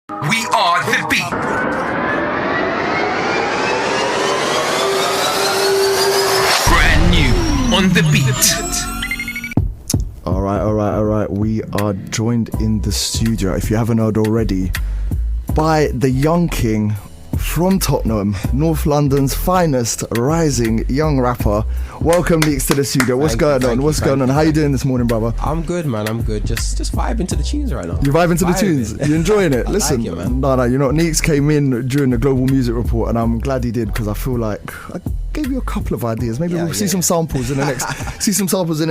We are the beat. Brand new on the beat. All right. We are joined in the studio, if you haven't heard already, by the young king from Tottenham, North London's finest rising young rapper. Welcome, Leaks, to the studio. What's going on? How you doing this morning, brother? I'm good, man. I'm good. Just vibing to the tunes right now. You're vibing to the tunes? You enjoying it? Listen, like it, man. No, you know, Neeks came in during the Global Music Report, and I'm glad he did, because I feel like I gave you a couple of ideas. Maybe we'll see some samples in the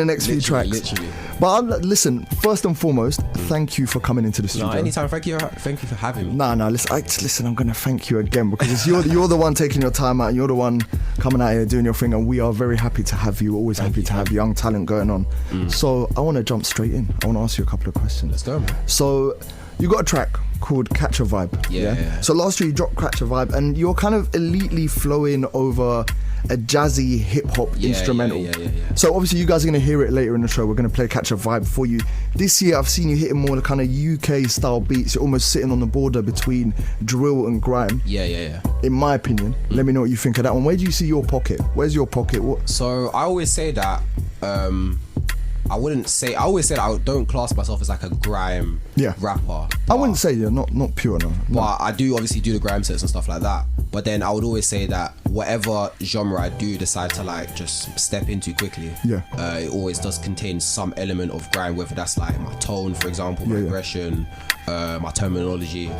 next few tracks. Literally. But listen, first and foremost, thank you for coming into the studio. No, anytime. Thank you for having me. No. Listen. I'm gonna thank you again, because you're the one taking your time out, and you're the one coming out here doing your thing, and we are very happy to have you. Always happy to have young talent going on. So I want to jump straight in. I want to ask you a couple of questions. Let's go, man. So you got a track called Catch a Vibe. Yeah. So last year you dropped Catch a Vibe, and you're kind of elitely flowing over a jazzy hip-hop instrumental. Yeah. So obviously you guys are going to hear it later in the show. We're going to play Catch a Vibe for you. This year I've seen you hitting more kind of UK style beats. You're almost sitting on the border between drill and grime. Yeah. In my opinion, let me know what you think of that one. Where do you see your pocket? Where's your pocket? What? So I always say that I always say that I don't class myself as like a grime rapper. I wouldn't say you're not pure, no. But I do obviously do the grime sets and stuff like that. But then I would always say that whatever genre I do decide to like just step into quickly, it always does contain some element of grime, whether that's like my tone, for example, my aggression, my terminology,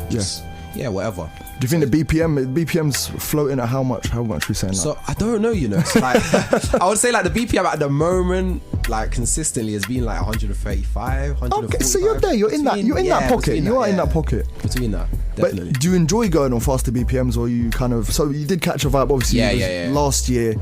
whatever. Do you think the BPM's floating at how much we saying that? So I don't know, you know. So like I would say like the BPM at the moment, like consistently has been like 135, 145. Okay, so you're there. You're in that pocket. You are in that pocket. Between that, definitely. But do you enjoy going on faster BPMs, or you kind of? So you did Catch a Vibe, obviously. Last year.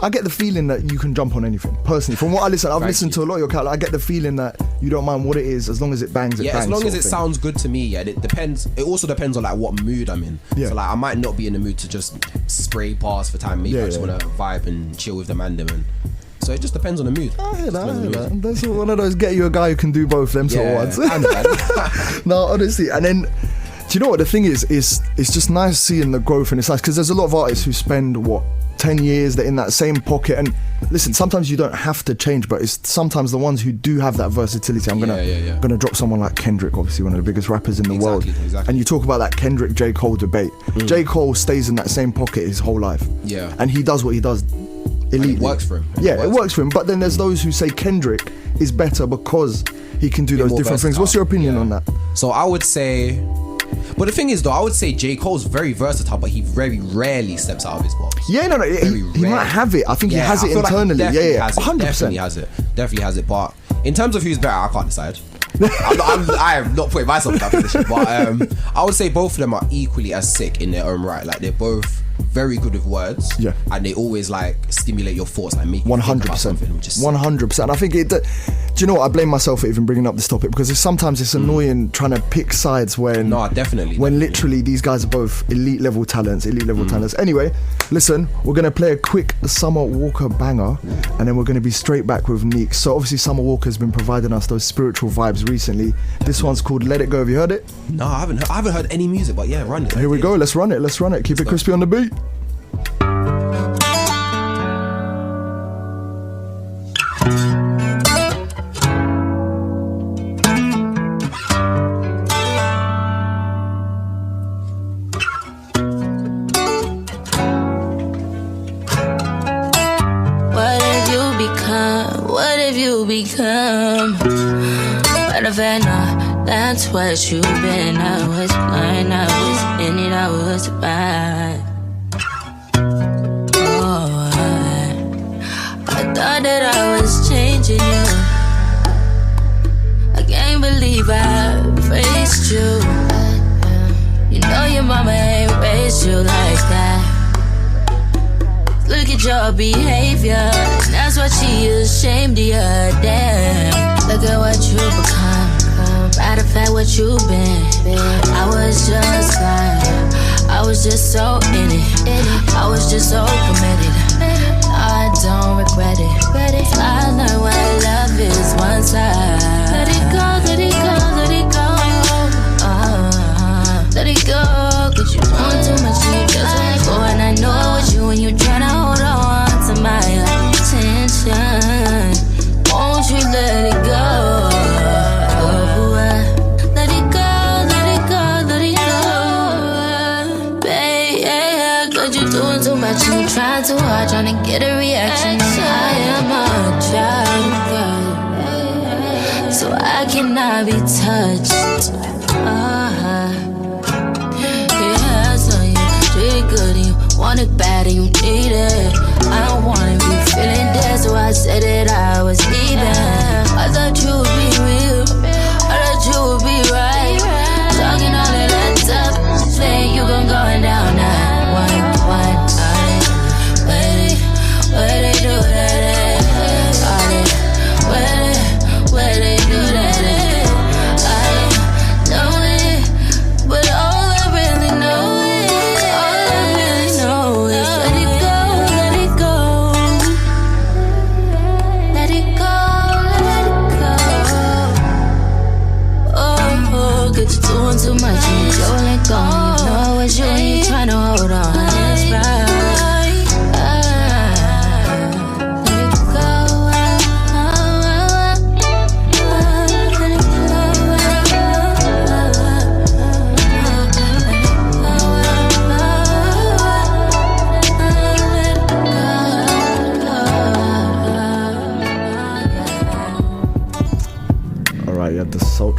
I get the feeling that you can jump on anything. Personally, from what I've listened to a lot of your catalog. I get the feeling that you don't mind what it is, as long as it bangs. As long as it sounds good to me. It depends. It also depends on like what mood I'm in. So like I might not be in the mood to just spray bars for time. Maybe I just want to vibe and chill with the man. So it just depends on the mood. I hear that. That's one of those get you a guy who can do both them sort of ones. No, honestly, and then. Do you know what the thing is? It's just nice seeing the growth, and it's nice because there's a lot of artists who spend 10 years, they're in that same pocket. And listen, sometimes you don't have to change, but it's sometimes the ones who do have that versatility. I'm gonna drop someone like Kendrick, obviously one of the biggest rappers in the world. Exactly. And you talk about that Kendrick J. Cole debate. J. Cole stays in that same pocket his whole life. Yeah. And he does what he does elitely. It works for him. It works for him. But then there's those who say Kendrick is better because he can do those different things. What's your opinion on that? So I would say. But the thing is, though, I would say J. Cole's very versatile, but he very rarely steps out of his box. He might have it. I think he has it internally. Like 100%. Definitely has it. But in terms of who's better, I can't decide. I am not putting myself in that position. But I would say both of them are equally as sick in their own right. Like they're both very good with words. Yeah. And they always like stimulate your thoughts, like make you think about something, which is 100%. I think do you know what? I blame myself for even bringing up this topic because sometimes it's annoying trying to pick sides when literally these guys are both elite level talents. Anyway, listen, we're gonna play a quick Summer Walker banger, and then we're gonna be straight back with Neeks. So obviously Summer Walker's been providing us those spiritual vibes recently. This one's called Let It Go. Have you heard it? No, I haven't heard any music, but run it. Here we go. Let's run it. Keep it crispy on the beat. Become but I've had no, that's what you've been. I was blind, I was in it, I was bad. I thought that I was changing you. I can't believe I faced you. You know your mama ain't raised you like that. Look at your behavior, that's what she ashamed of you, damn. Look at what you become, matter of fact what you been. I was just blind, I was just so in it, I was just so committed. I don't regret it, I learned what love is one side. Let it go, let it go, let it go.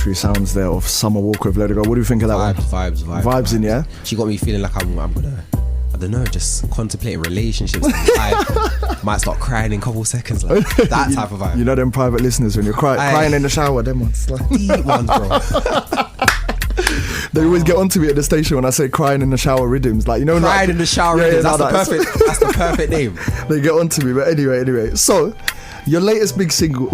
celebratory sounds there of Summer Walker with Let It Go. What do you think of that one? Vibes in, yeah? She got me feeling like I'm gonna, I don't know, just contemplating relationships. I might start crying in a couple seconds, like that type of vibe. You know them private listeners when you're crying in the shower, them ones. Like. Deep ones, bro. They always get onto me at the station when I say crying in the shower rhythms. Like, you know, crying in the shower rhythms. Yeah, that's the perfect name. They get onto me, but anyway. So, your latest big single.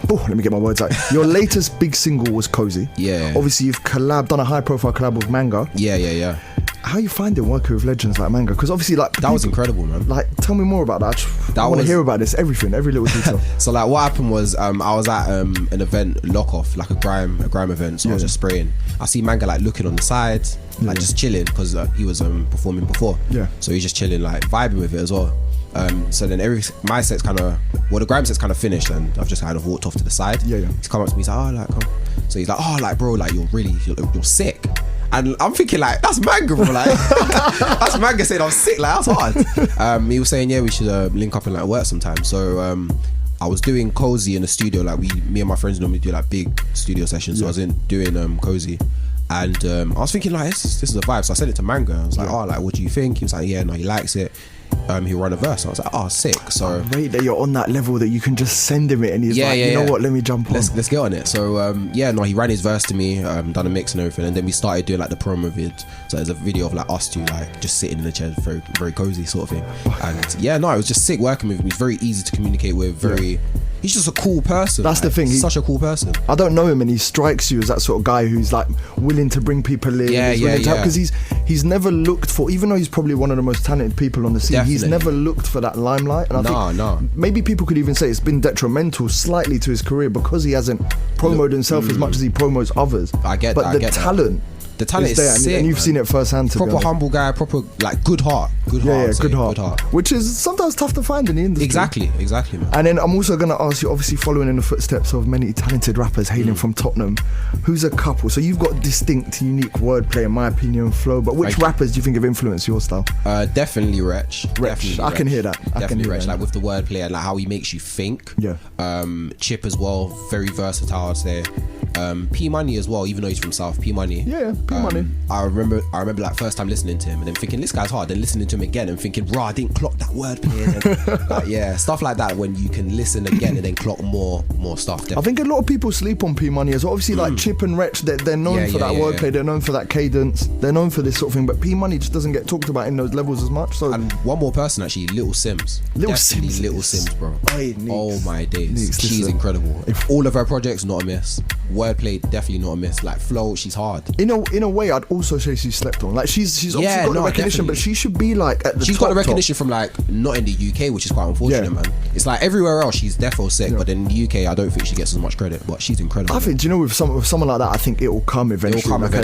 Let me get my words out. Your latest big single was Cozy. Yeah. Obviously, you've done a high-profile collab with Manga. Yeah. How you find it working with legends like Manga? Because obviously, like that was incredible, man. Like, tell me more about that. I want to hear about this. Everything, every little detail. So, like, what happened was, I was at an event, Lock Off, like a grime event. So I was just spraying. I see Manga like looking on the side, like just chilling because he was performing before. Yeah. So he's just chilling, like vibing with it as well. So then my set's kind of, the grime set's kind of finished, and I've just kind of walked off to the side. Yeah. He's come up to me, he's like, oh, like, come. So he's like, oh, like, bro, like, you're sick. And I'm thinking, like, that's Manga, bro. Like, that's Manga saying I'm sick. Like, that's hard. He was saying, yeah, we should link up and like work sometime. So I was doing Cozy in the studio. Like, me and my friends normally do like big studio sessions. So I was doing Cozy, and I was thinking, like, this is a vibe. So I sent it to Manga. I was like, oh, like, what do you think? He was like, yeah, no, he likes it. He'll run a verse. I was like, oh, sick. So great that you're on that level that you can just send him it, and he's like, you know what, let me jump on. Let's get on it. So he ran his verse to me, done a mix and everything, and then we started doing like the promo vid. So there's a video of like us two like just sitting in the chair, very very cozy sort of thing. And it was just sick working with him. He's very easy to communicate with. He's just a cool person. That's the thing. He's such a cool person. I don't know him, and he strikes you as that sort of guy who's like willing to bring people in. Because he's never looked for, even though he's probably one of the most talented people on the scene, he's never looked for that limelight. And I think maybe people could even say it's been detrimental slightly to his career because he hasn't promoted himself as much as he promotes others. I get but that. But the talent. The talent is there, sick, and you've seen it firsthand. Proper humble guy, proper like good heart. Good heart. Which is sometimes tough to find in the industry. Exactly, man. And then I'm also going to ask you, obviously following in the footsteps of many talented rappers hailing from Tottenham, who's a couple. So you've got distinct, unique wordplay, in my opinion, flow. But which rappers do you think have influenced your style? Definitely Wretch. I can hear that. Definitely Wretch, like with the wordplay and like how he makes you think. Yeah. Chip as well, very versatile, I'd say. P Money as well, even though he's from South. P Money. Yeah, P Money. I remember like first time listening to him and then thinking this guy's hard, then listening to him again and thinking, I didn't clock that wordplay. And stuff like that when you can listen again and then clock more stuff. Definitely. I think a lot of people sleep on P Money as well. Obviously, like Chip and Wretch, they're known for that wordplay. They're known for that cadence. They're known for this sort of thing. But P Money just doesn't get talked about in those levels as much. So and one more person actually, Little Sims. Little Sims, bro. Oh my days, she's incredible. All of her projects, not a miss. Wordplay, definitely not a miss. Like flow, she's hard. In a way, I'd also say she's slept on. Like she's obviously got the recognition, definitely. But she should be like at the She's got the recognition from like not in the UK, which is quite unfortunate, man. It's like everywhere else she's defo sick, but in the UK I don't think she gets as much credit. But she's incredible. I think, do you know, with someone like that, I think it will come eventually.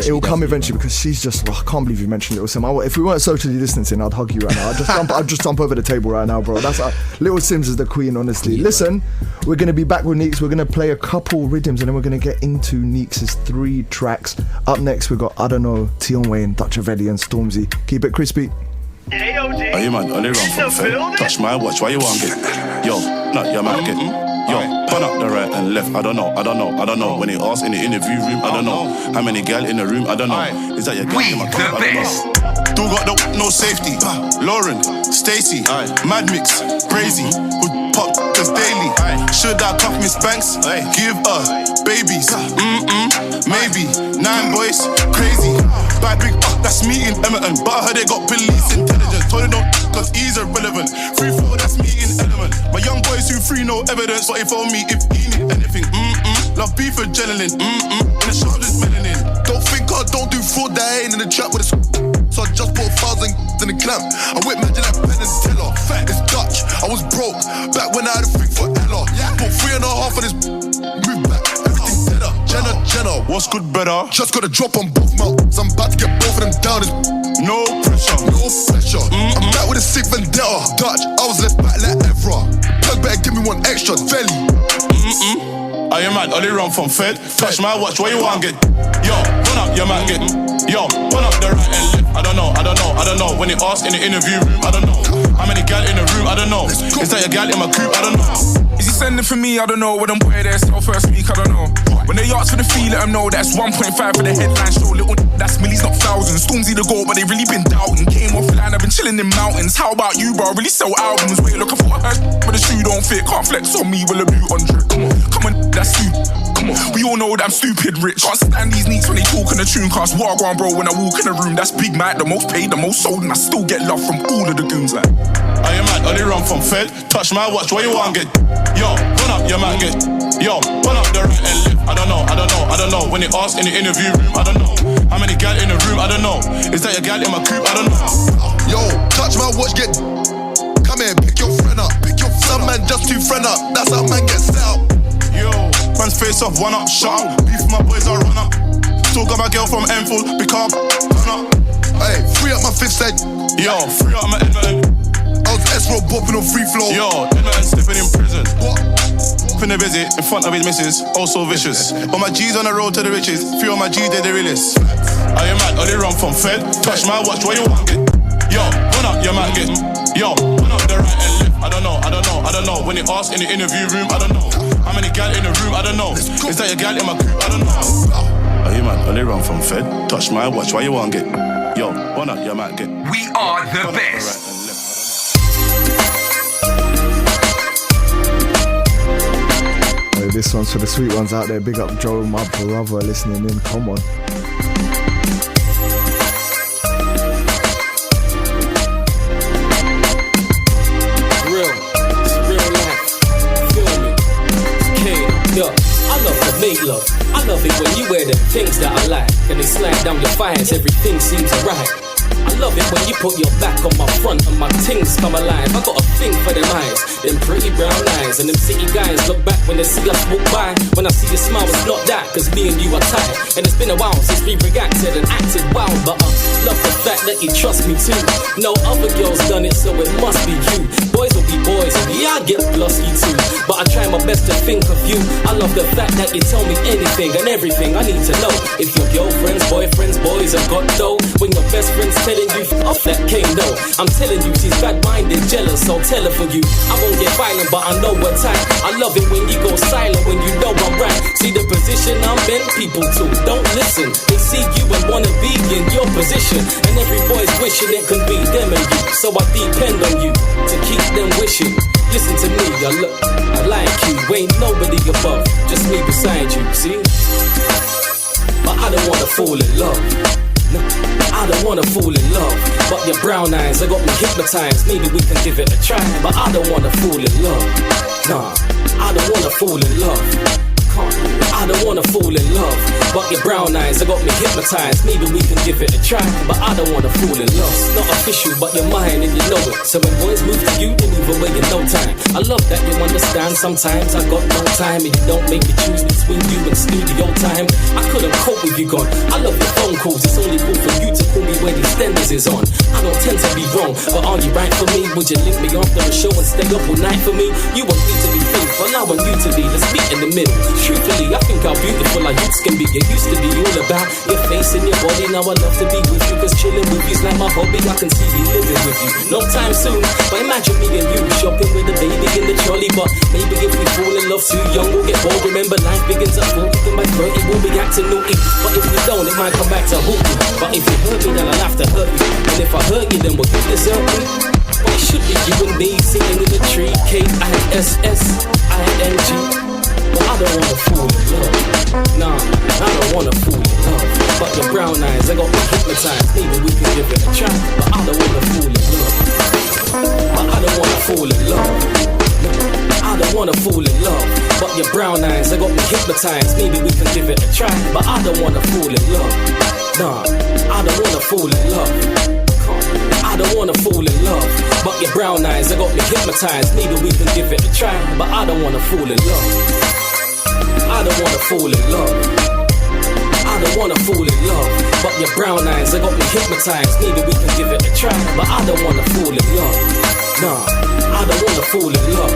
It will come eventually because she's just. I can't believe you mentioned Little Sim. If we weren't socially distancing, I'd hug you right now. I'd just jump over the table right now, bro. That's Little Sims is the queen, honestly. Listen, we're gonna be back with Neeks. We're gonna play a couple rhythms and then we're gonna get into Neeks' 3 tracks. Up next we got I Don't Know, Tion Wayne, Dutch Avelli and Stormzy. Keep it crispy. Are you man? Only wrong from fair. Touch my watch, why you want it? Yo, not your man get. Yo, burn up the right and left. I don't know. When he asked in the interview room, I don't know. How many gal in the room, I don't know. Is that your gal in my club? I don't know. Still got no safety. Lauren, Stacy, Mad Mix, Brazy, who pop this daily. Should I cuff Miss Banks? Give her babies. Maybe 9 boys, crazy. Bad big that's me in Emerton. But I heard they got police intelligence. Told them don't cause he's irrelevant. 3-4, that's me in Element. My young boys who free no evidence. But he told me if he need anything. Love beef adrenaline. And the shoulders melanin. Don't think I don't do fraud, that I ain't in the trap with a so I just bought 1,000 in the clamp. I whip magic like Penn and Teller. It's Dutch, I was broke back when I had a freak for Ella. Bought 3.5 of this, move back, everything better. Jenna, what's good better? Just got a drop on both mouths. I'm about to get both of them down. No pressure. I'm back with a sick vendetta. Dutch, I was left back like Evra. Plug better give me one extra belly. Are you mad? Only run from Fed. Touch my watch, where you want get? Yo, run up, you might get. Yo, run up the right and left. I don't know. When he asked in the interview room, I don't know. How many gal in the room, I don't know. Is that your gal in my coupe, I don't know. Is he sending for me, I don't know. When them boy there, so first week, I don't know. When they ask for the fee, let them know that's 1.5 for the headline show. Little that's millies, not thousands. Stormzy the goal, but they really been doubting. Came offline, I've been chilling in mountains. How about you, bro? Really sell albums. Wait, look, I thought I heard, but the shoe don't fit. Can't flex on me, will a boot on drip. Come on, that's you. Come on, we all know that I'm stupid rich. Can't stand these neeks when they talk in the tune cast. Wagwan, bro, when I walk in the room, that's Big Mike, the most paid, the most sold, and I still get love from all of the goons. Like, I am mad, only run from Fed. Touch my watch, what you want get? Yo, run up, you might get. Yo, run up the right and left. I don't know. When they ask in the interview room, I don't know. How many gal in the room, I don't know. Is that a gal in my coupe, I don't know. Yo, touch my watch, get. Come here, pick your friend up. Some man just too friend up. That's how man gets set up. Yo, man's face off, one up, shut up. Beef my boys, I run up. Still got my girl from Enfield, become run up. Hey, free up my fifth side. Yo, free up my Edmonton. I was S-Row bopping on free flow. Yo, Edmonton slipping in prison. What? Finna visit in front of his missus, oh so vicious. But my G's on the road to the riches. Few of my G's, they're the realest. I am mad, only run from Fed. Touch my watch, what you want get? Yo, run up, you might get. Yo, run up the right and left. I don't know. When they ask in the interview room, I don't know. How many gal in the room, I don't know. Is that a gal in my coupe, I don't know. Are you mad, only run from Fed. Touch my watch, what you want get? Yo, run up, you might get. We are the best. This one's for the sweet ones out there. Big up Joe, my brother, listening in. Come on. Real life. Feel me? Yo, I love to make love. I love it when you wear the things that I like, and they slide down your thighs. Everything seems alright. I love it when you put your back on my front and my things come alive. I got a thing for them eyes, them pretty brown eyes. And them city guys look back when they see us walk by. When I see you smile, it's not that, cause me and you are tight. And it's been a while since we reacted and acted wild. But I love the fact that you trust me too. No other girl's done it, so it must be you. Boys will be boys, and yeah, I get blusky too. But I try my best to think of you. I love the fact that you tell me anything and everything I need to know. If your girlfriends, boyfriends, boys have got dough, when your best friend's telling you off that came no. I'm telling you, she's bad-minded, jealous, so tell her for you. I won't get violent, but I know what time. I love it when you go silent, when you know I'm right. See the position I'm in, people too don't listen. They see you and wanna be in your position, and every boy's wishing it could be them and you. So I depend on you to keep them wishing. Listen to me, I like you. Ain't nobody above, just me beside you, see? But I don't wanna fall in love. No, I don't wanna fall in love. But your brown eyes, they got me hypnotized. Maybe we can give it a try. But I don't wanna fall in love. Nah, I don't wanna fall in love. I don't wanna fall in love. But your brown eyes, they got me hypnotized. Maybe we can give it a try. But I don't wanna fall in love. It's not official, but you're mine and you know it. So when boys move to you, they move away in no time. I love that you understand. Sometimes I got no time, and you don't make me choose between you and studio time. I couldn't cope with you gone. I love your phone calls. It's only cool for you to call me when EastEnders is on. I don't tend to be wrong, but are you right for me? Would you link me after the show and stay up all night for me? You want me to be faithful, I want you to be. Let's meet in the middle. Truthfully, I think how beautiful our youths can be. It used to be all about your face and your body. Now I love to be with you, cause chilling with you's like my hobby. I can see me living with you, no time soon. But imagine me and you shopping with a baby in the trolley. But maybe if we fall in love too young, we'll get bored. Remember life begins at 40, and by 30 we'll be acting naughty. But if we don't, it might come back to haunt me. But if you hurt me, then I'll have to hurt you. And if I hurt you, then we'll get desert me. Well, it should be you and me sitting in the tree. KISSING. But I don't wanna fall in love. Nah, I don't wanna fall in love. But your brown eyes, they got me hypnotized. Maybe we can give it a try. But I don't wanna fall in love. But I don't wanna fall in love. I don't wanna fall in love. But your brown eyes, they got me hypnotized. Maybe we can give it a try. But I don't wanna fall in love. Nah, I don't wanna fall in love. I don't wanna fall in love. But your brown eyes, they got me hypnotized. Maybe we can give it a try. But I don't wanna fall in love. I don't wanna fall in love. I don't wanna fall in love. But your brown eyes, they got me hypnotized. Maybe we can give it a try. But I don't wanna fall in love. Nah, I don't wanna fall in love.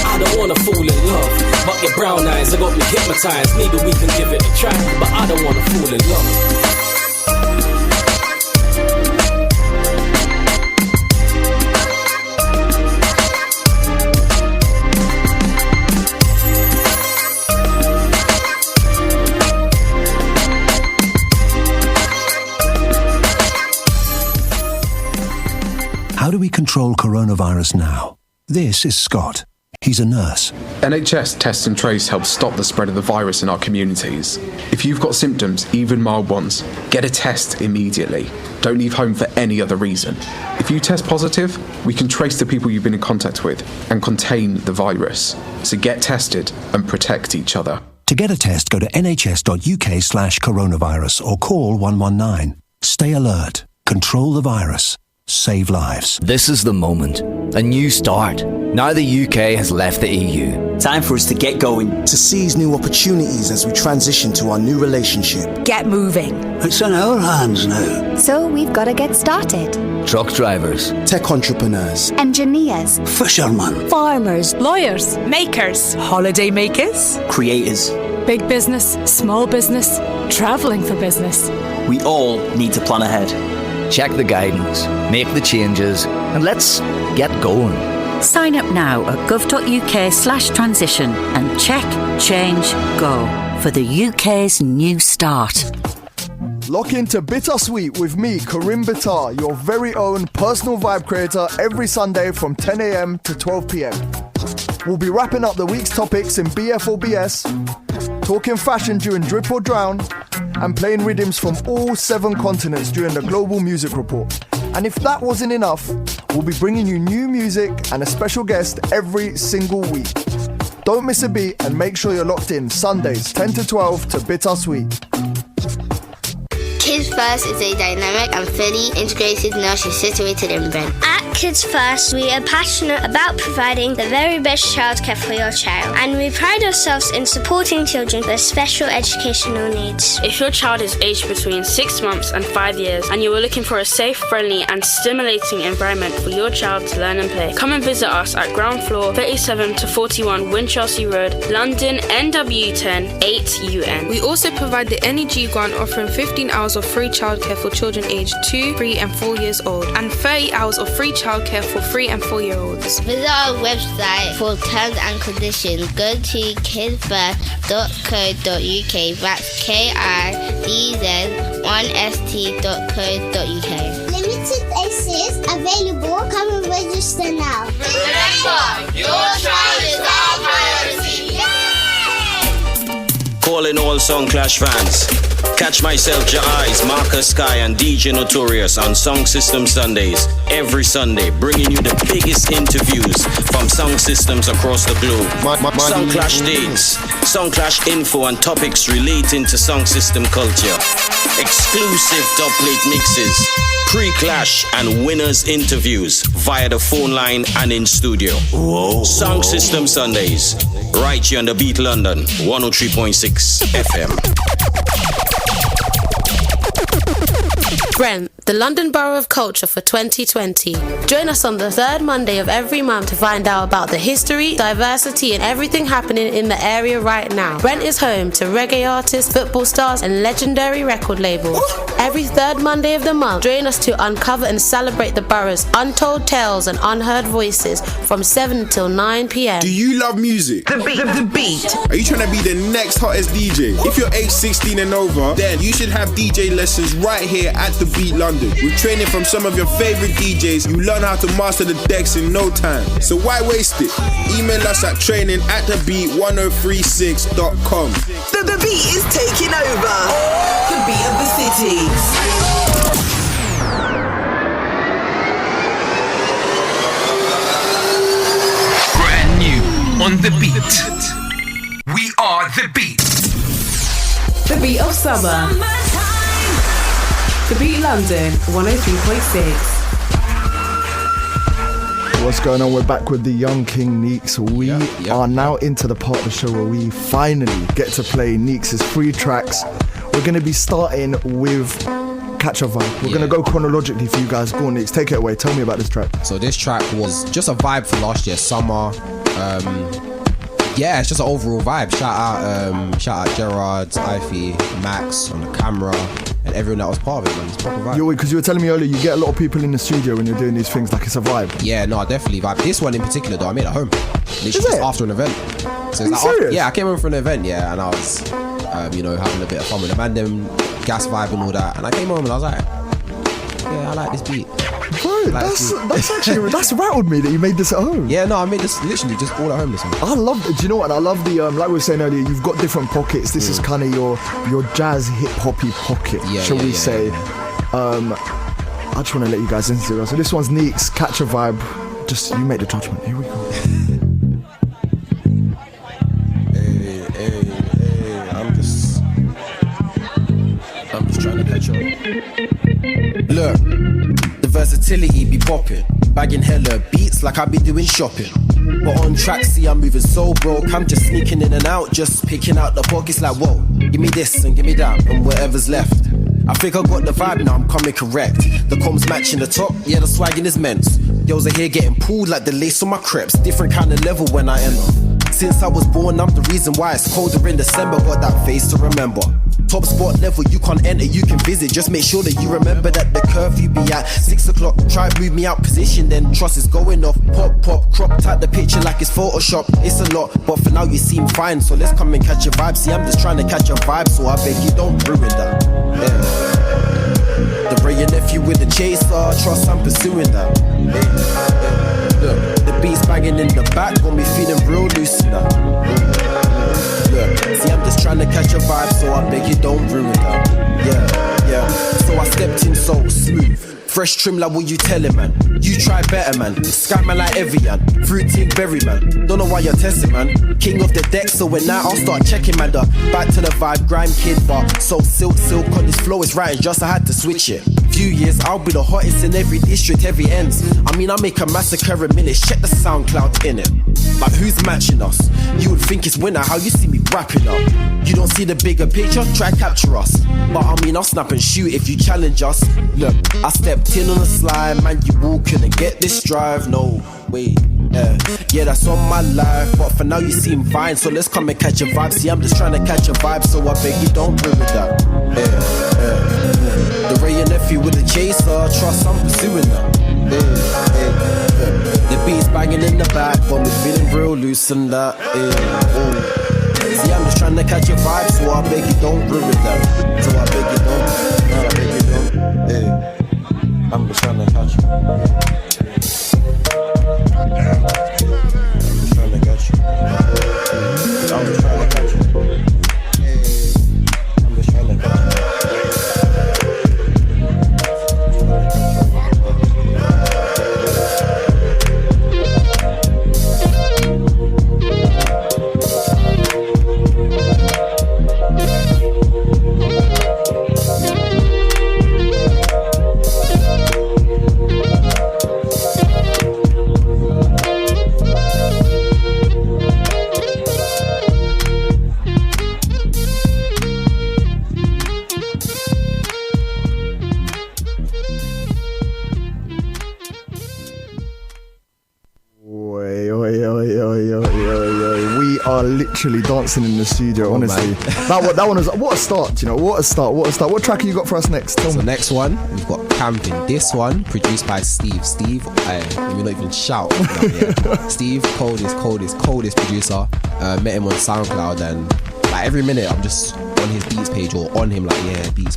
I don't wanna fall in love. But your brown eyes, they got me hypnotized. Maybe we can give it a try. But I don't wanna fall in love. control coronavirus now? This is Scott. He's a nurse. NHS Test and Trace helps stop the spread of the virus in our communities. If you've got symptoms, even mild ones, get a test immediately. Don't leave home for any other reason. If you test positive, we can trace the people you've been in contact with and contain the virus. So get tested and protect each other. To get a test, go to nhs.uk/coronavirus or call 119. Stay alert. Control the virus. Save lives. This is the moment. A new start. Now the UK has left the EU. Time for us to get going. To seize new opportunities as we transition to our new relationship. Get moving. It's in our hands now. So we've got to get started. Truck drivers. Tech entrepreneurs. Engineers. Fishermen. Farmers. Lawyers. Makers. Holiday makers. Creators. Big business. Small business. Travelling for business. We all need to plan ahead. Check the guidance, make the changes, and let's get going. Sign up now at gov.uk/transition and check, change, go for the UK's new start. Lock into Bittersweet with me, Karim Bitar, your very own personal vibe creator, every Sunday from 10 a.m. to 12 p.m. We'll be wrapping up the week's topics in BF or BS, talking fashion during Drip or Drown, and playing rhythms from all 7 continents during the Global Music Report. And if that wasn't enough, we'll be bringing you new music and a special guest every single week. Don't miss a beat and make sure you're locked in Sundays 10 to 12 to Bittersweet. Kids First is a dynamic and fully integrated nursery situated in Brent. At Kids First, we are passionate about providing the very best childcare for your child, and we pride ourselves in supporting children with special educational needs. If your child is aged between 6 months and 5 years, and you are looking for a safe, friendly and stimulating environment for your child to learn and play, come and visit us at ground floor 37 to 41 Winchelsea Road, London, NW10 8UN. We also provide the NEG grant offering 15 hours of free childcare for children aged 2, 3 and 4 years old, and 30 hours of free childcare for 3 and 4-year-olds. Visit our website for terms and conditions. Go to kidsfirst.co.uk. That's KIDZ1st.co.uk. Limited access available. Come and register now. Remember, your child is our priority. Yay! Calling all Song Clash fans. Catch myself, Your Eyes, Marcus Sky and DJ Notorious on Song System Sundays. Every Sunday, bringing you the biggest interviews from song systems across the globe. Song Clash dates, Song Clash info and topics relating to song system culture. Exclusive dubplate mixes, pre-clash and winners interviews via the phone line and in studio. Whoa. Song System Sundays, right here on the Beat London, 103.6 FM. Brent, the London Borough of Culture for 2020. Join us on the 3rd Monday of every month to find out about the history, diversity and everything happening in the area right now. Brent is home to reggae artists, football stars and legendary record labels. Every 3rd Monday of the month, join us to uncover and celebrate the borough's untold tales and unheard voices from 7 till 9 p.m. Do you love music? The beat. Are you trying to be the next hottest DJ? If you're age 16 and over, then you should have DJ lessons right here at the Beat London. With training from some of your favorite DJs, you learn how to master the decks in no time. So why waste it? Email us at training@thebeat1036.com. The beat is taking over. The beat of the city. Brand new on the beat. We are the beat. The beat of summer. The Beat London 103.6. What's going on? We're back with the Young King Neeks. We are now into the part of the show where we finally get to play Neeks' 3 tracks. We're going to be starting with Catch a Vibe. We're going to go chronologically for you guys. Go on, Neeks, take it away. Tell me about this track. So this track was just a vibe for last year's summer. Yeah, it's just an overall vibe. Shout out Gerard, Ify, Max on the camera, and everyone that was part of it, man. It's proper vibe. Because you were telling me earlier, you get a lot of people in the studio when you're doing these things, like it's a vibe. Yeah, no, definitely vibe. This one in particular, though, I made it at home. Literally just after an event. So Are you serious? I came home for an event, and I was, having a bit of fun with the man, them gas vibe and all that. And I came home and I was like, yeah, I like this beat. Bro, that's rattled me that you made this at home. Yeah, no, I made this literally just all at home this one. I love it. Do you know what? I love the like we were saying earlier. You've got different pockets. This is kind of your jazz hip hoppy pocket, shall we say? I just want to let you guys into it. So this one's Neek's Catch a Vibe. Just you make the judgment. Here we go. Hey, I'm just trying to catch up. Look, the versatility be popping, bagging hella beats like I be doing shopping. But on track, see I'm moving so broke, I'm just sneaking in and out, just picking out the pockets like whoa. Give me this and give me that and whatever's left. I think I got the vibe now, I'm coming correct. The combs matching the top, yeah, the swagging is men's. Girls are here getting pulled like the lace on my crepes. Different kind of level when I enter. Since I was born, I'm the reason why it's colder in December. Got that face to remember. Top spot level, you can't enter, you can visit. Just make sure that you remember that the curfew be at 6 o'clock. Try to move me out position, then trust is going off. Pop, crop type the picture like it's Photoshop. It's a lot, but for now you seem fine. So let's come and catch a vibe. See, I'm just trying to catch a vibe, so I beg you don't ruin that. The Ray and nephew with the chaser, trust I'm pursuing that. Look, the beats banging in the back, got me feeling real loose now. Look, see I'm just trying to catch a vibe, so I beg you don't ruin that. Yeah. So I stepped in so smooth, fresh trim like what you telling man. You try better man, sky man like Evian, fruit ting berry man. Don't know why you're testing man. King of the deck, so when now I'll start checking man. Back to the vibe, grime kid, but so silk on this flow is right, just I had to switch it. Few years I'll be the hottest in every district, every ends. I mean I make a massacre a minute, check the SoundCloud in it. Like who's matching us? You would think it's winner, how you see me wrapping up. You don't see the bigger picture, try capture us. But I mean I'll snap and shoot if you challenge us. Look, I stepped in on the slide, man you all couldn't get this drive, no way. Yeah, that's on my life, but for now you seem fine, so let's come and catch a vibe. See I'm just trying to catch a vibe, so I beg you don't ruin that. The Ray and nephew with the chaser, trust I'm pursuing that. The beats banging in the back, but me feeling real loose and that. See I'm just trying to catch a vibe, so I beg you don't ruin that. So I beg you don't. I'm just trying to catch you. Literally dancing in the studio, honestly. That one was what a start, you know. What a start. What track have you got for us next? So next one we've got Camping. This one produced by Steve. Let me not even shout. Steve, coldest producer. Met him on SoundCloud, and like every minute I'm just on his beats page or on him, like beats.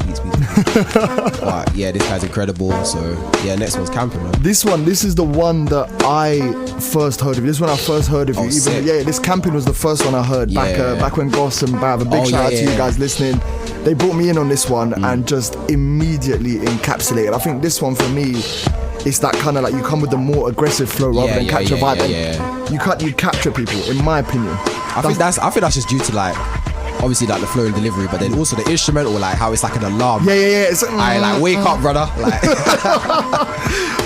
But yeah, this guy's incredible. So yeah, next one's Camping, man. This is the one that I first heard of you. This is when I first heard of you. This Camping was the first one I heard back when Goss and Bav. A big shout out to you guys listening. They brought me in on this one and just immediately encapsulated. I think this one for me, it's that kind of like you come with the more aggressive flow rather than capture vibe. And you capture people, in my opinion. I think that's just due to like obviously like the flow and delivery, but then also the instrumental, like how it's like an alarm. It's like wake up, brother. Like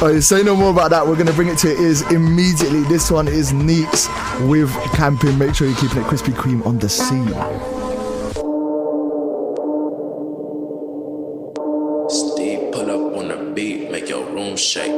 Alright, say no more about that. We're gonna bring it to your ears immediately. This one is Neeks with Camping. Make sure you're keeping it Krispy Kreme on the scene. Steve, pull up on the beat, make your room shake.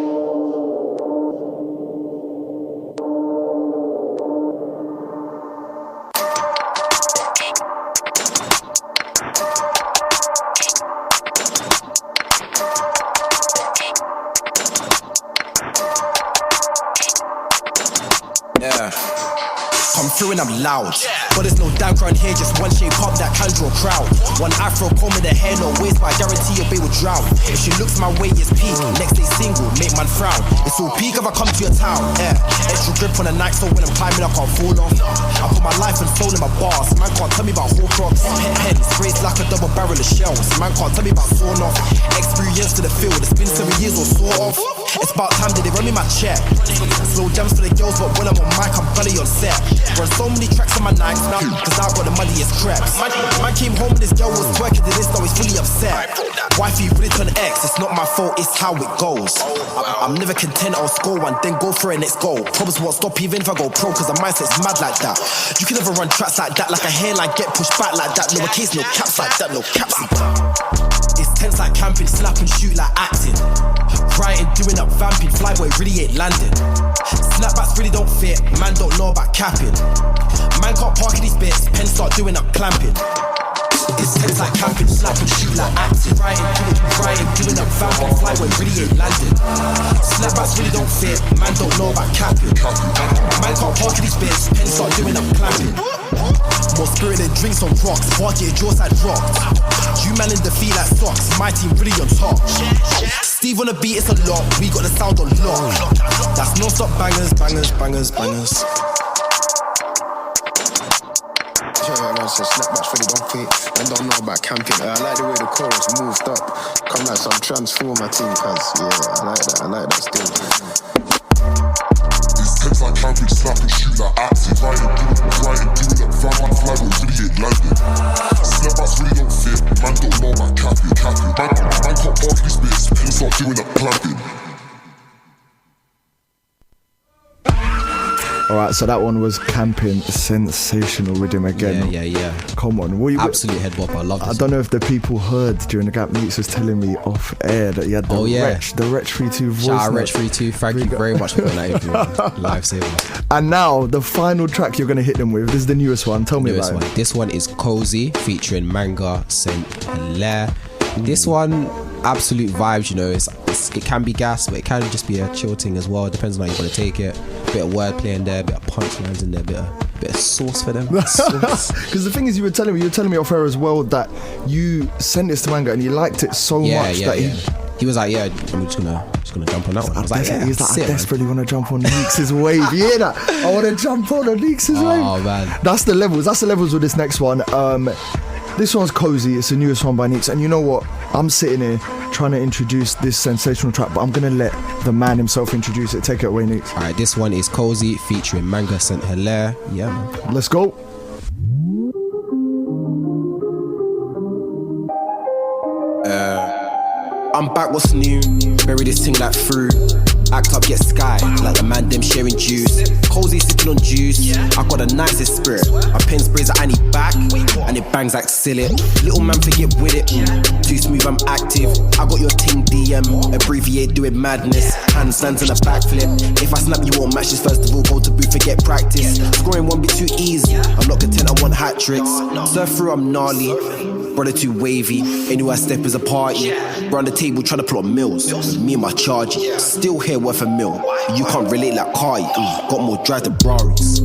fearing I'm loud. But there's no damn crowd here, just one shape up that can draw a crowd. One afro comb in the hair, no waist, but I guarantee your babe will drown. If she looks my way, it's peak. Next day single, make man frown. It's all peak if I come to your town. Extra grip on the night, so when I'm climbing, I can't fall off. I put my life and soul in my bars. Man can't tell me about Horcrux. Head sprays like a double barrel of shells. Man can't tell me about sawn off. Experience to the field, it's been 7 years or so off. It's about time that they run me my check. Slow jams for the girls, but when I'm on mic, I'm gully on set. Run so many tracks on my nights now, cause I got the money, it's cracks. Man came home and this girl was twerking to this, now he's fully upset. Wifey really turn X, it's not my fault, it's how it goes. I'm never content, I'll score one, then go for it next goal. Problems won't stop even if I go pro, cause the mindset's mad like that. You can never run tracks like that, like a hairline get pushed back like that. Lowercase, no caps like that, no caps like that. It's tense like camping, slap and shoot like acting. Writing, doing up vamping, flyboy really ain't landing. Snapbacks really don't fit, man don't know about capping. Man can't park in these bits, pen start doing up clamping. It's tense like camping, slap and shoot like acting. Writing, doing up vamping, flyboy really ain't landing. Snapbacks really don't fit, man don't know about capping. Man can't park in these bits, pen start doing up clamping. More spirit than drinks on rocks, party at jaws side rocks. You man in the feet like socks, my team really on top. Steve on the beat, it's a lot, we got the sound on lock. That's non-stop bangers, bangers, bangers, bangers. Yeah, no, so snapbacks really don't fit. I don't know about camping. I like the way the chorus moved up. Come like some transformer team, cuz yeah, I like that still. It's tense like camping, slap and shoot like acting. Writing, doing up vamping, flyboy really ain't landing. Snapbacks really don't fit, man don't know about capping. Man can't park these bits, people start doing up clamping. Alright, so that one was Camping, sensational rhythm again. Yeah. Come on. Absolute head bop, I love this. I don't know if the people heard during the Gap Meets was telling me off air that he had the Wretch 32 voice. Shout out Wretch 32, thank you very much for that interview. Lifesaver. And now, the final track you're going to hit them with, this is the newest one, tell me about it. This one is Cozy, featuring Manga Saint Hilaire. This one, absolute vibes, you know, it can be gas, but it can just be a chill thing as well. It depends on how you want to take it. Bit of wordplay in there, bit of punchlines in there, bit of sauce for them. Because the thing is, you were telling me off air as well that you sent this to Manga and you liked it so much that he was like, yeah, I'm just gonna jump on that one. I was like, yeah, he's like, I desperately want to jump on Leaks' wave. You hear that? I want to jump on Leaks' wave. Oh man, that's the levels with this next one. This one's Cozy, it's the newest one by Neeks, and you know what? I'm sitting here trying to introduce this sensational track, but I'm going to let the man himself introduce it. Take it away, Neeks. Alright, this one is Cozy, featuring Manga Saint Hilaire. Yeah, man. Let's go. I'm back, what's new? Bury this thing like fruit. Act up, get sky, like the man them sharing juice. Cozy sipping on juice, I got the nicest spirit. My pen sprays like I need back, and it bangs like silly. Little man forget with it, too smooth I'm active. I got your ting DM, abbreviate doing madness. Handstands and a backflip. If I snap you won't match this, first of all go to booth forget practice. Scoring won't be too easy, I'm not content I want hat tricks. Surf through I'm gnarly, brother too wavy. Anywhere I step is a party. Round the table trying to plot mills, with me and my charging. Still here worth a mil, you can't relate like Cardi. Got more drive than Ferraris.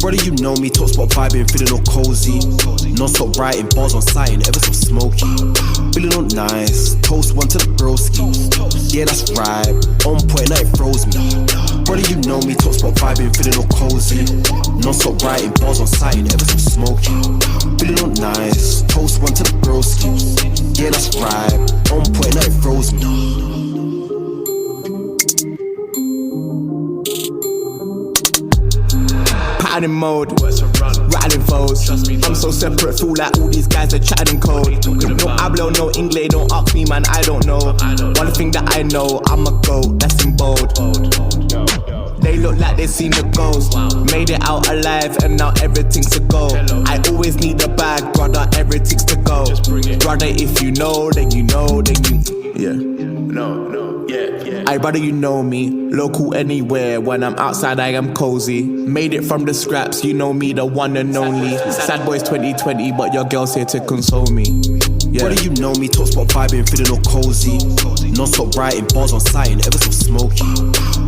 Brother, you know me, top spot vibing, feeling all cozy. Non-stop writing, bars on sighting, ever so smoky. Feeling all nice, toast one to the broski. Yeah, that's right, on point, now it froze me. Brother, you know me, top spot vibing, feeling all cozy. Non-stop writing, bars on sighting, ever so smoky. Feeling all nice, toast one to the broski. Yeah, that's right, on point, now it froze me. In mode, rattling foes. I'm so separate, feel like all these guys are chatting in code. No hablo, no English, don't ask me, man, I don't know. One thing that I know, I'm a goat, that's in bold. They look like they seen the ghost. Made it out alive and now everything's a go. I always need a bag, brother, everything's to go. Brother, if you know, then you know, then you, yeah. I brother, you know me, local anywhere. When I'm outside, I am cozy. Made it from the scraps, you know me, the one and only. Sad boys 2020, but your girl's here to console me. Brother, you know me, top spot vibing, feeling all cozy. Non-stop writing, bars on sighting, ever so smoky.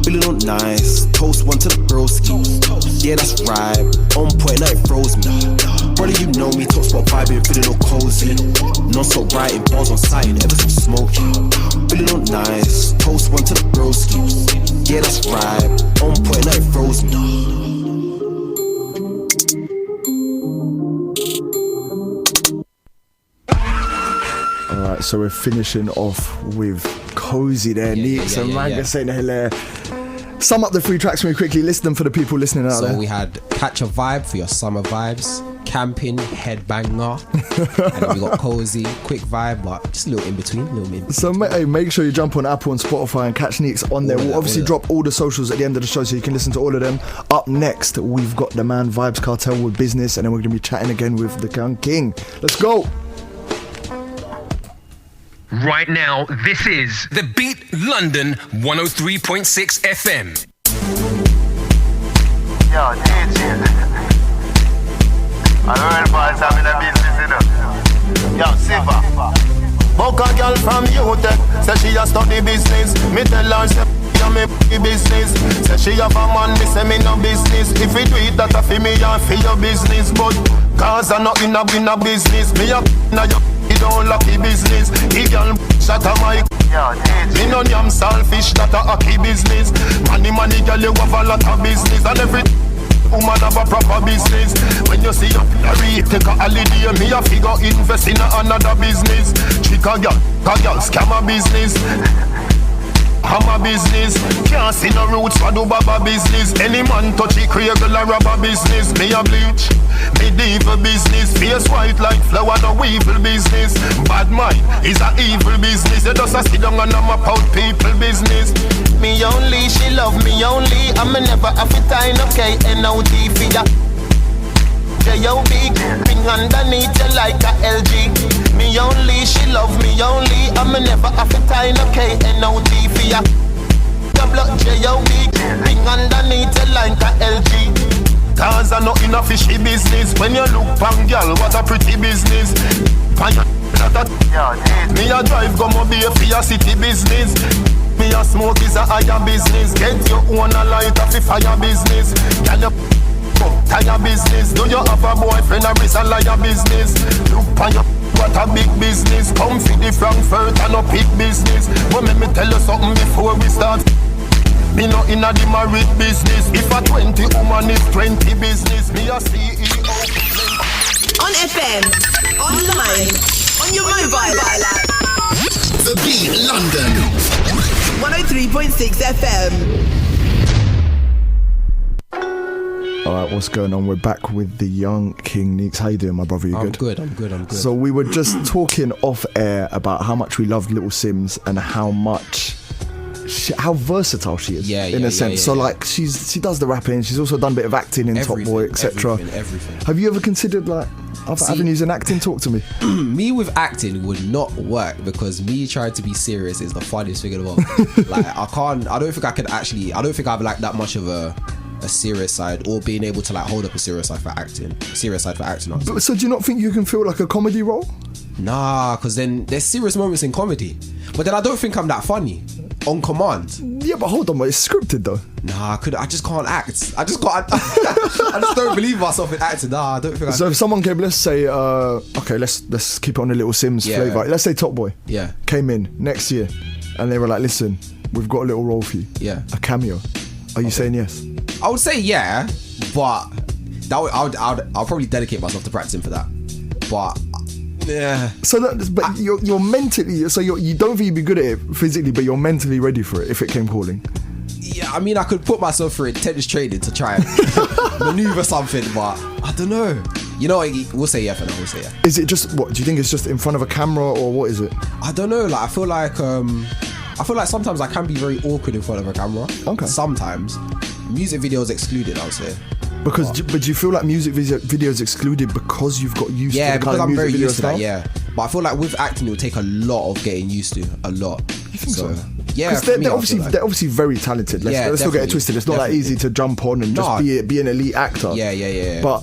Feeling all nice, toast one to the broski. Yeah, that's right, on point, now it froze me. Brother, you know me, top spot vibing, feeling all cozy. Non-stop writing, bars on sighting, ever so smoky. Feeling all nice, toast one to the broski. Yeah, that's right, on point, now it froze me. Alright, so we're finishing off with Cozy there, Neeks and Manga saying hello. Sum up the 3 tracks for me quickly, list them for the people listening out there. So we had Catch a Vibe for your summer vibes, Camping, Headbanger, and then we got Cozy, Quick Vibe, but just a little in between, So make sure you jump on Apple and Spotify and catch Neeks on there. We'll obviously drop all the socials at the end of the show so you can listen to all of them. Up next, we've got the man Vibes Cartel with Business, and then we're going to be chatting again with the Young King. Let's go! Right now, this is The Beat London 103.6 FM. Yo, DJ. I heard boys having a business, you know. Yo, Siva. Book a girl from UTEC, say she a study business. Me tell her, say, yeah, me business. Say she have a man, me say me no business. If we do it, that a fi me and fi your business. But cause I not in a business. Me a your don't lucky business. He girl shut a mic. Me no yam selfish, that a hockey business. Money girl, you have a lot of business. And every woman have a proper business. When you see your rate, take a holiday. Me a figure invest in another business. Trick a girl, scam a business. I'm a business. Can't see no roots for do baba business. Any man touch it, create a rubber business. Me a bleach, medieval business. Face white like flower, no evil business. Bad mind is a evil business. You just a sit down and map out people business. Me only, she love me only. I'm never have to tie no K-N-O-T for ya. J-O-B, ring underneath you like a LG. Me only, she love me only. I'm never have to tie no K-N-O-T for ya. Double J-O-B, ring underneath you like a LG. Cause I know in a fishy business. When you look pan girl, what a pretty business. Me a drive go mobile for your city business. Me a smoke is a higher business. Get your own a light of the fire business. Can you tire business? Do you have a boyfriend or is a liar business? Look on your what a big business. Come for the Frankfurt and a big business. But let me tell you something before we start. Me not in a the married business. If a 20 woman is 20 business. Me a CEO. On FM, online, on your mobile app. The Beat London 103.6 FM. Alright, what's going on? We're back with the Young King. Neeks, how you doing, my brother? You good? I'm good. So we were just talking off air about how much we loved Little Sims and how versatile she is in a sense. So like she does the rapping, she's also done a bit of acting in Top Boy, etc. Everything. Have you ever considered like other avenues in acting? Talk to me. Me with acting would not work because me trying to be serious is the funniest thing in the world. Like I don't think I've like that much of a serious side or being able to like hold up a serious side for acting. So do you not think you can feel like a comedy role? Nah, because then there's serious moments in comedy, but then I don't think I'm that funny on command. Yeah, but hold on, it's scripted though. Nah, I just can't act. I just don't believe myself in acting. Nah, I don't think. So if someone came, let's say, okay, let's keep it on the Little Sims flavour. Let's say Top Boy came in next year, and they were like, listen, we've got a little role for you. Yeah, a cameo. Are you saying yes? I would say yeah, but I'll probably dedicate myself to practicing for that. But yeah. So you're mentally, so you don't think you'd be good at it physically, but you're mentally ready for it if it came calling. Yeah, I mean, I could put myself through intense training to try and maneuver something, but I don't know. You know, we'll say yeah for now. We'll say yeah. Is it just what? Do you think it's just in front of a camera or what is it? I don't know. Like I feel like sometimes I can be very awkward in front of a camera. Okay. Sometimes. Music videos excluded, I would say. But do you feel like music videos excluded because you've got used to the kind of music videos? Yeah, because I'm very used to that, yeah. But I feel like with acting, it will take a lot of getting used to. A lot. You think so? Yeah, because they're obviously very talented. Let's not get it twisted. It's not that easy to jump on and just be an elite actor. Yeah. But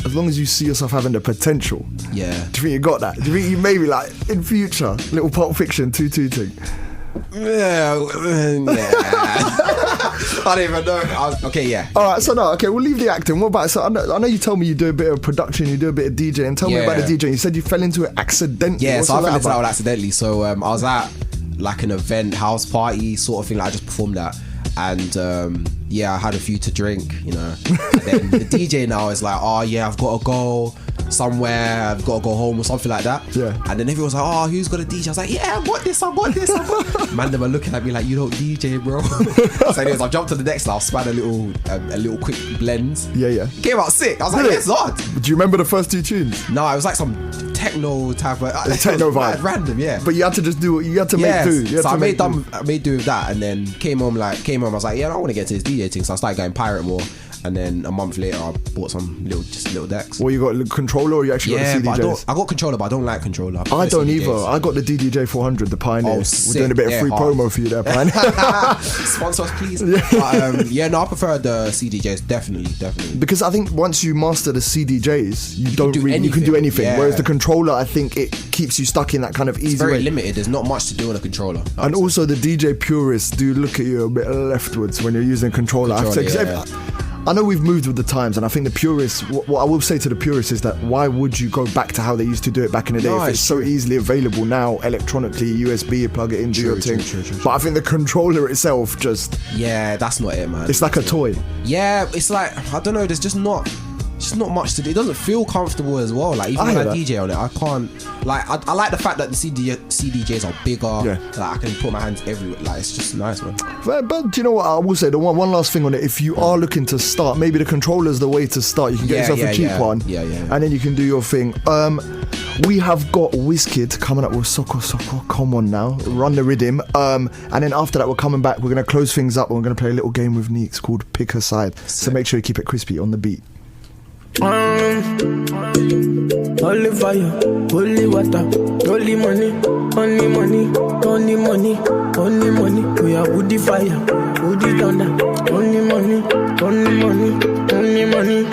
as long as you see yourself having the potential. Yeah. Do you think you got that? Do you think you maybe like in future, little Pulp Fiction 2-2 thing? Yeah. I don't even know. Okay, yeah. All right, so no, okay, we'll leave the acting. What about, so I know you told me you do a bit of production, you do a bit of DJing. Tell me about the DJing. You said you fell into it accidentally. Yeah, What's so I fell into about? that accidentally. So I was at like an event, house party sort of thing, like I just performed at. And yeah, I had a few to drink, you know. And then the DJ now is like, oh yeah, I've got to go somewhere, I've got to go home or something like that. Yeah. And then everyone's like, oh, who's got a DJ? I was like, yeah, I want this. Man, they were looking at me like, you don't DJ, bro. So anyways, I jumped to the next now, span a little quick blend. Yeah. Came out sick. I was like, yeah, it's hard. Do you remember the first 2 tunes? No, it was like some techno type of techno vibe. Random, yeah. But you had to just do it. You had to make do. So I made do with that, and then came home. I was like, yeah, I want to get to this DJ thing. So I started going pirate more. And then a month later, I bought some little decks. Well, you got a controller, or you actually got the CDJs? I got controller, but I don't like controller. I don't either. I got the DDJ 400, the Pioneer. We're doing a bit of free promo for you there, Pioneer. Sponsor us, please. Yeah. No, I prefer the CDJs, definitely. Because I think once you master the CDJs, you can do anything. Yeah. Whereas the controller, I think it keeps you stuck in that kind of easy It's very way. limited. There's not much to do on a controller. And also the DJ purists do look at you a bit leftwards when you're using a controller. I know we've moved with the times, and I think the purists, what I will say to the purists is that why would you go back to how they used to do it back in the day if it's so easily available now electronically, USB, you plug it into your thing. But I think the controller itself just... Yeah, that's not it, man. It's like a toy. Yeah, it's like, I don't know, there's just not much to do. It doesn't feel comfortable as well. Like even when I DJ on it, I can't. Like I like the fact that the CDJs are bigger. Yeah. Like I can put my hands everywhere. Like it's just nice, man. But do you know what I will say? The one last thing on it. If you are looking to start, maybe the controller's the way to start. You can get yourself a cheap one. Yeah. And then you can do your thing. We have got Wizkid coming up with Soko Soko. Come on now, run the rhythm. And then after that, we're coming back. We're gonna close things up. And we're gonna play a little game with Neeks called Pick a Side. So make sure you keep it crispy on the beat. Holy fire, holy water, holy money, only money, only money, only money. We are woody fire, woody thunder, only money, only money, only money.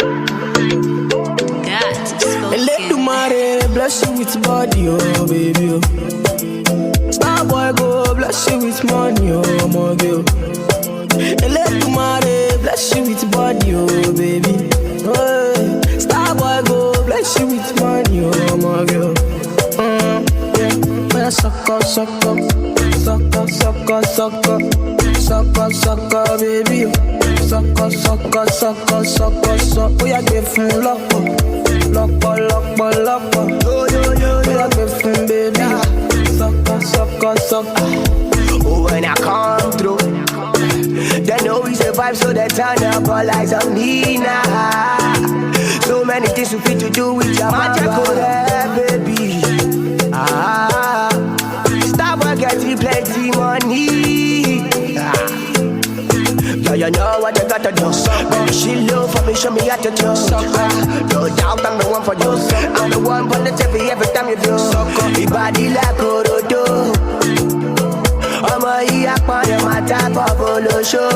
Let the mare bless you with body, oh baby. Oh. Star boy go bless you with money, oh my girl. Let the mare bless you with body, oh baby. Oh. Star boy go bless you with money, oh my girl. Yeah, sucker, baby. Sucker. We are giving lock. We are giving baby. Sucker. Oh, when I come through, they know we survive, so they turn up all eyes on me now. So many things we fit to do with your magical baby. Stop getting plenty money. Yeah, you know what you gotta do. Baby, she love for me, show me how to do. No doubt I'm the one for you. I'm the one for the TV every time you do. Your body like Orodo. I'm a yak on my type of polo show.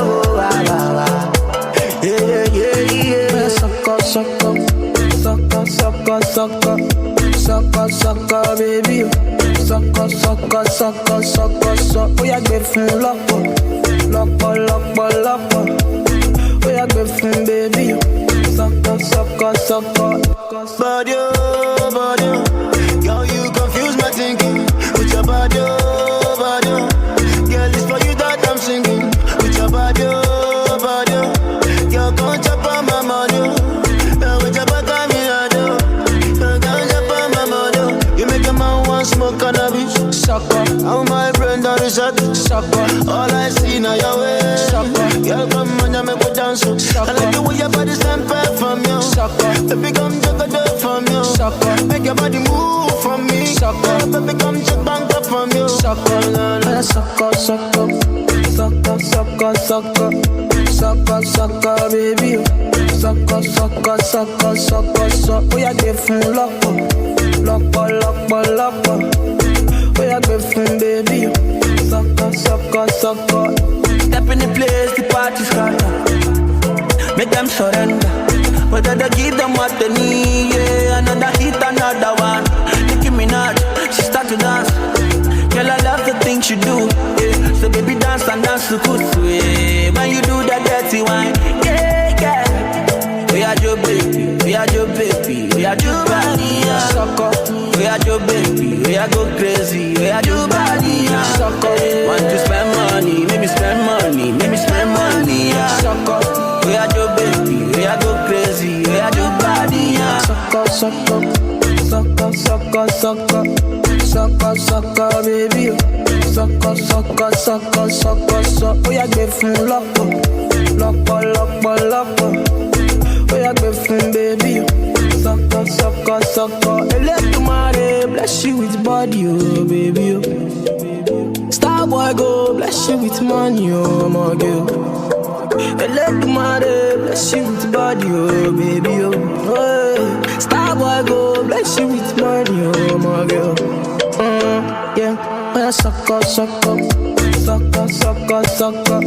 Yeah. Sucker, baby. Sucker. We are giving lock. We are giving baby. Sucker. Body. Girl, you confuse my thinking with your body. Girl, it's for you that I'm singing with your body. Girl, come chop on my money. With your back on me, I do. Come chop on my money. You make a man want smoke cannabis. Sucker. How my brain done reset. Sucker. All I see now your way. Sucker. Girl, come on, you make me dance. Sucker. I like the way your body stand back from you. Sucker. Baby, come check it out from you. Sucker. Make your body move from me. Sucker. Baby, come check bank up from you. Sucker. Sucker, baby. Sucker. We are giving lock. We are giving baby. Sucker. Step in the place, the party's started. Make them surrender. Whether they give them what they need, yeah. Another hit, another one. Nicki Minaj, she start to dance. Girl, I love the things you do, yeah. So baby, dance and dance to kusu, yeah. When you do that dirty wine, yeah, yeah. We are your baby, we are your baby, we are your body, yeah. Suck up, we are your baby, we are go crazy, we are your body, yeah. Suck up, want to spend money, maybe spend money, maybe spend money, yeah. Suck up, we are your baby, we are go crazy, we are your body, yeah. Suck up, suck up, suck up, suck up, suck up. Sucker, sucker, baby. Sucker, sucker, sucker, sucker, sucker. Oh, yeah, give him lock up. Lock up, lock up, lock up. Oh, yeah, give him, baby. Sucker, sucker, sucker. Electromare, bless you with body, oh, baby. Star boy, go, bless you with money, oh, my girl. Electromare, bless you with body, oh, baby, oh. Star boy, go, bless you with money, oh, my girl. Yeah, sucker, sucker, sucker, sucker, sucker,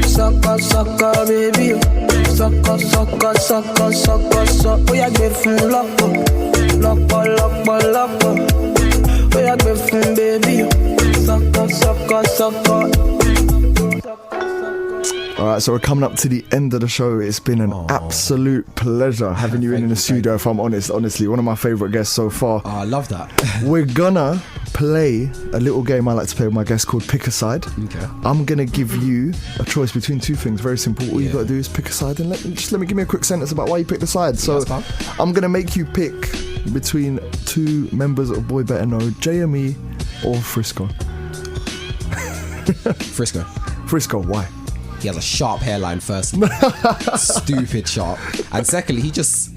sucker, sucker, baby. Sucker, sucker, sucker, sucker, sucker. Oh, yeah, give him lock up, lock up, lock up, lock up. Oh, yeah, give him, baby. Sucker, sucker, sucker. Alright, so we're coming up to the end of the show. It's been an absolute pleasure having you in the studio, if I'm honest. Honestly, one of my favourite guests so far. Oh, I love that. We're gonna play a little game I like to play with my guests called Pick a Side. Okay. I'm gonna give you a choice between two things. Very simple. All you gotta do is pick a side and let me give me a quick sentence about why you picked the side. So I'm gonna make you pick between two members of Boy Better Know, JME or Frisco. Frisco, why? He has a sharp hairline first. Stupid sharp. And secondly, he just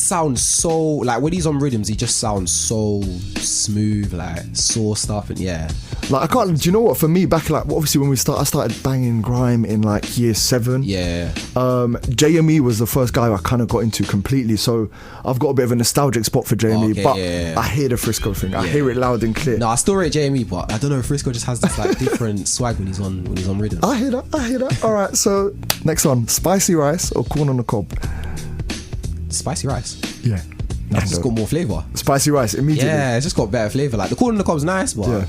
sounds so, like, when he's on rhythms, he just sounds so smooth, like saw stuff, and yeah. Like, I can't, do you know what, for me, back, like, obviously when I started banging grime in like year 7. Yeah. JME was the first guy I kind of got into completely, so I've got a bit of a nostalgic spot for JME, but I hear the Frisco thing. I hear it loud and clear. No, I still rate JME, but I don't know, Frisco just has this like different swag when he's on rhythm. I hear that. Alright, so next one, spicy rice or corn on the cob? Spicy rice. Yeah. It's just got more flavour. Spicy rice, immediately. Yeah, it's just got better flavour. Like, the corn on the cob's nice, but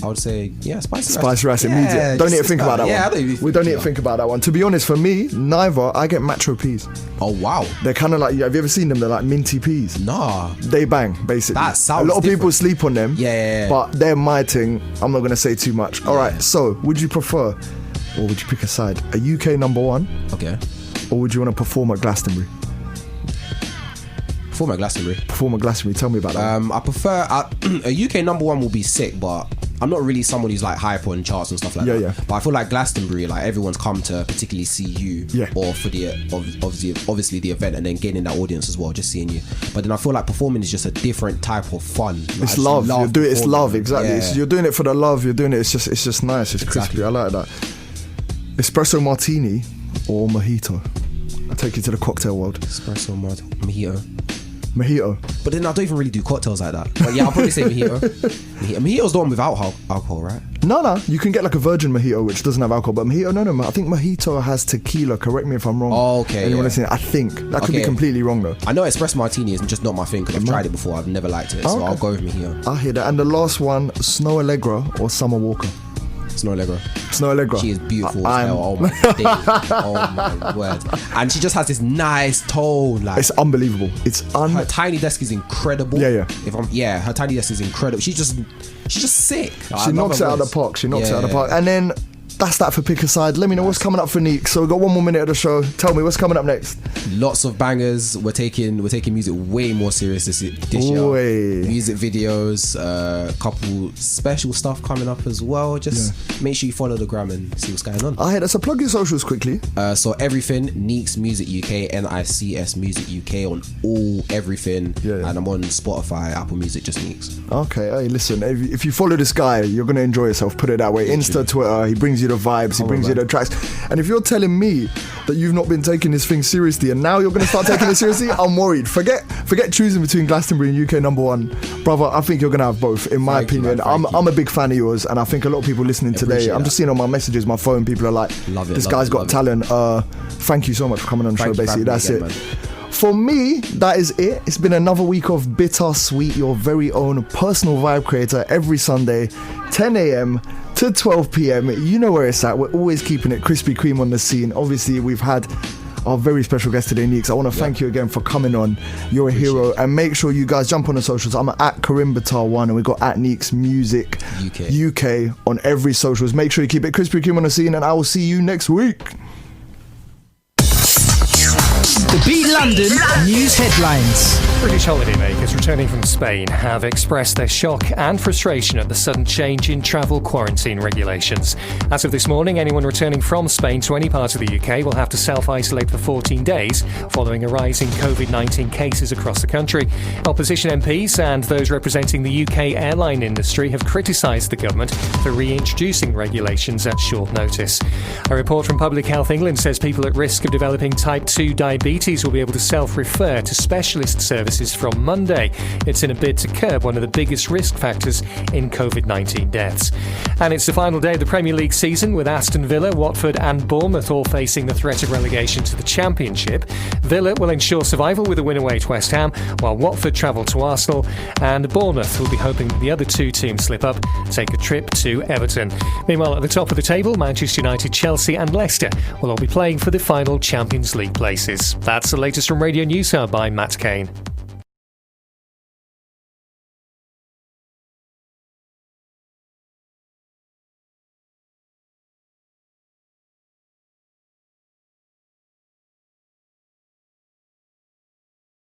I would say, spicy rice. Spicy rice, immediate. Don't need to think about that one. We don't need to think about that one. To be honest, for me, neither. I get macho peas. Oh, wow. They're kind of like, have you ever seen them? They're like minty peas. Nah. They bang, basically. That sounds a lot of different. people sleep on them. Yeah. But they're my thing. I'm not going to say too much. All right, so would you prefer, or would you pick a side, a UK number one? Okay. Or would you want to perform at Glastonbury? Perform at Glastonbury. Tell me about that. I prefer a UK number one will be sick, but I'm not really someone who's like hype on charts and stuff like that. Yeah. But I feel like Glastonbury, like, everyone's come to particularly see you, or for the obviously the event, and then gaining that audience as well, just seeing you. But then I feel like performing is just a different type of fun. Like, it's love. You do it. It's love. Exactly. Yeah. You're doing it for the love. You're doing it. It's just nice. It's crispy. I like that. Espresso martini or mojito? I take you to the cocktail world. Espresso mojito. But then I don't even really do cocktails like that. But yeah, I'll probably say mojito. Mojito's the one without alcohol, right? No. You can get like a virgin mojito which doesn't have alcohol, but mojito, no. I think mojito has tequila. Correct me if I'm wrong. Oh, okay. Anyone listening? I think that could be completely wrong though. I know espresso martini is just not my thing because I've tried it before. I've never liked it, so I'll go with mojito. I hear that. And the last one, Snow Allegra or Summer Walker? Snow Allegra. She is beautiful as hell. Oh my days. Oh my word. And she just has this nice tone. Like, it's unbelievable. Her tiny desk is incredible. Yeah. Her tiny desk is incredible. She's just sick. She knocks it out of the park. And then that's that for Pick a Side. Let me know what's coming up for Neek. So we've got 1 more minute of the show. Tell me what's coming up next. Lots of bangers. We're taking music way more serious this year. Music videos, couple special stuff coming up as well. Just make sure you follow the gram and see what's going on. I hear that. So plug your socials quickly. So everything Neeks Music UK, NICS Music UK on everything. And I'm on Spotify, Apple Music, just Neeks. Okay, hey, listen, if you follow this guy, you're gonna enjoy yourself. Put it that way. Insta, Twitter, he brings you the vibes, he brings you the tracks. And if you're telling me that you've not been taking this thing seriously and now you're going to start taking it seriously, I'm worried. Forget choosing between Glastonbury and UK number one, brother. I think you're going to have both, in my opinion. I'm a big fan of yours, and I think a lot of people listening today, I'm just seeing on my messages, my phone, people are like, this guy's got talent. Thank you so much for coming on the show, basically. That's it. for me, that is it. It's been another week of Bittersweet, your very own personal vibe creator, every Sunday, 10 a.m. to 12 p.m. You know where it's at. We're always keeping it Krispy Kreme on the scene. Obviously, we've had our very special guest today, Neeks. I want to thank you again for coming on. You're a hero. And make sure you guys jump on the socials. I'm at Karim Bitar 1 and we've got at Neeks Music UK on every socials. Make sure you keep it Krispy Kreme on the scene and I will see you next week. The Beat London news headlines. British holidaymakers returning from Spain have expressed their shock and frustration at the sudden change in travel quarantine regulations. As of this morning, anyone returning from Spain to any part of the UK will have to self-isolate for 14 days following a rise in COVID-19 cases across the country. Opposition MPs and those representing the UK airline industry have criticised the government for reintroducing regulations at short notice. A report from Public Health England says people at risk of developing type 2 diabetes will be able to self-refer to specialist services from Monday. It's in a bid to curb one of the biggest risk factors in COVID-19 deaths. And it's the final day of the Premier League season with Aston Villa, Watford and Bournemouth all facing the threat of relegation to the Championship. Villa will ensure survival with a win away to West Ham, while Watford travel to Arsenal and Bournemouth will be hoping that the other two teams slip up, take a trip to Everton. Meanwhile, at the top of the table, Manchester United, Chelsea and Leicester will all be playing for the final Champions League places. That's the latest from Radio News Hub by Matt Kane.